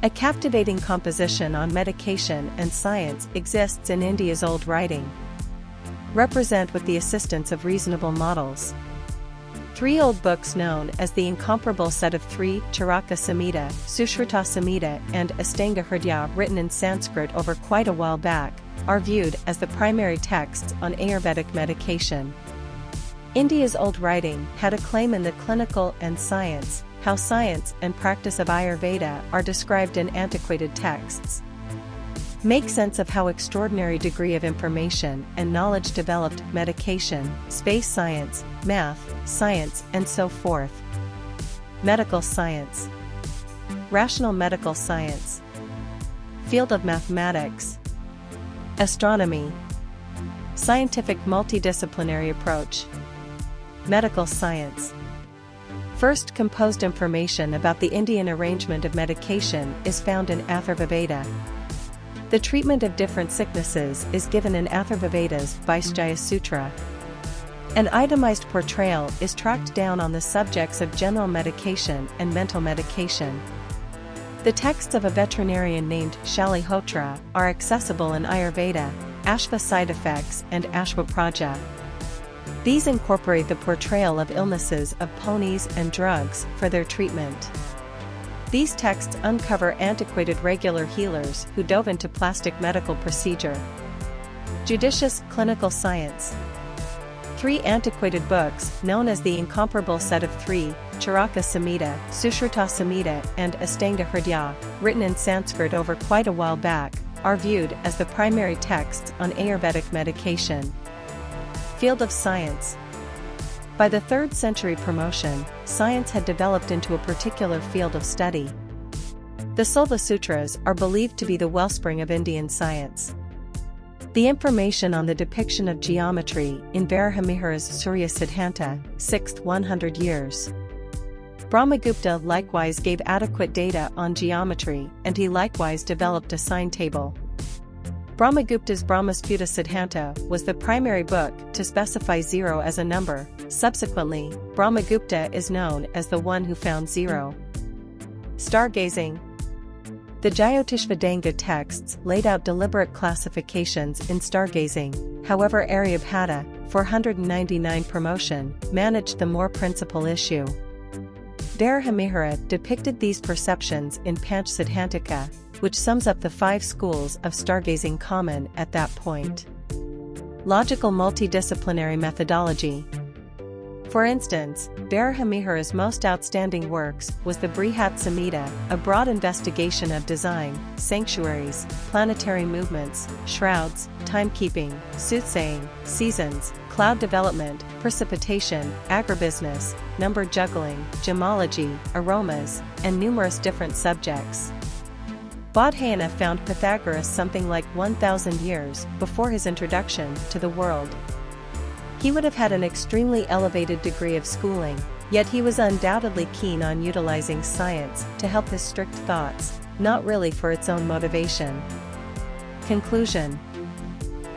A captivating composition on medication and science exists in India's old writing. Represent with the assistance of reasonable models. 3 old books known as the Incomparable Set of 3, Charaka Samhita, Sushruta Samhita and Astanga Hridaya, written in Sanskrit over quite a while back, are viewed as the primary texts on Ayurvedic medication. India's old writing had acclaim in the clinical and science, how science and practice of Ayurveda are described in antiquated texts. Make sense of how extraordinary degree of information and knowledge developed medication, space science, math, science and so forth. Medical science. Rational medical science. Field of mathematics. Astronomy. Scientific multidisciplinary approach. Medical science. First composed information about the Indian arrangement of medication is found in Atharvaveda. The treatment of different sicknesses is given in Atharvaveda's Vaisjaya Sutra. An itemized portrayal is tracked down on the subjects of general medication and mental medication. The texts of a veterinarian named Shalihotra are accessible in Ayurveda, Ashva Side Effects and Ashwa Praja. These incorporate the portrayal of illnesses of ponies and drugs for their treatment. These texts uncover antiquated regular healers who dove into plastic medical procedure. Judicious clinical science. 3 antiquated books, known as the Incomparable Set of 3, Charaka Samhita, Sushruta Samhita and Astanga Hridaya, written in Sanskrit over quite a while back, are viewed as the primary texts on Ayurvedic medication. Field of science. By the 3rd century promotion, science had developed into a particular field of study. The Solva Sutras are believed to be the wellspring of Indian science. The information on the depiction of geometry in Varahamihira's Surya Siddhanta, 6th 100 years. Brahmagupta likewise gave adequate data on geometry, and he likewise developed a sign table. Brahmagupta's Brahmasputa Siddhanta was the primary book to specify 0 as a number. Subsequently, Brahmagupta is known as the one who found 0. Stargazing. The Jyotishvedanga texts laid out deliberate classifications in stargazing, however Aryabhata, 499 promotion, managed the more principal issue. Varahamihira depicted these perceptions in Panch Siddhantika, which sums up the 5 schools of stargazing common at that point. Logical multidisciplinary methodology. For instance, Varahamihira's most outstanding works was the Brihat Samhita, a broad investigation of design, sanctuaries, planetary movements, shrouds, timekeeping, soothsaying, seasons, cloud development, precipitation, agribusiness, number juggling, gemology, aromas, and numerous different subjects. Bodhayana found Pythagoras something like 1,000 years before his introduction to the world. He would have had an extremely elevated degree of schooling, yet he was undoubtedly keen on utilizing science to help his strict thoughts, not really for its own motivation. Conclusion.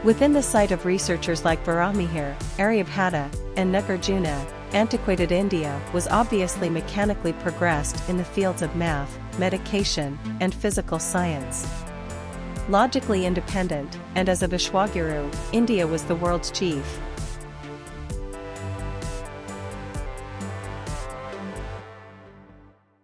Within the sight of researchers like Varahamihira, Aryabhata, and Nagarjuna, antiquated India was obviously mechanically progressed in the fields of math, medication, and physical science. Logically independent, and as a Vishwaguru, India was the world's chief.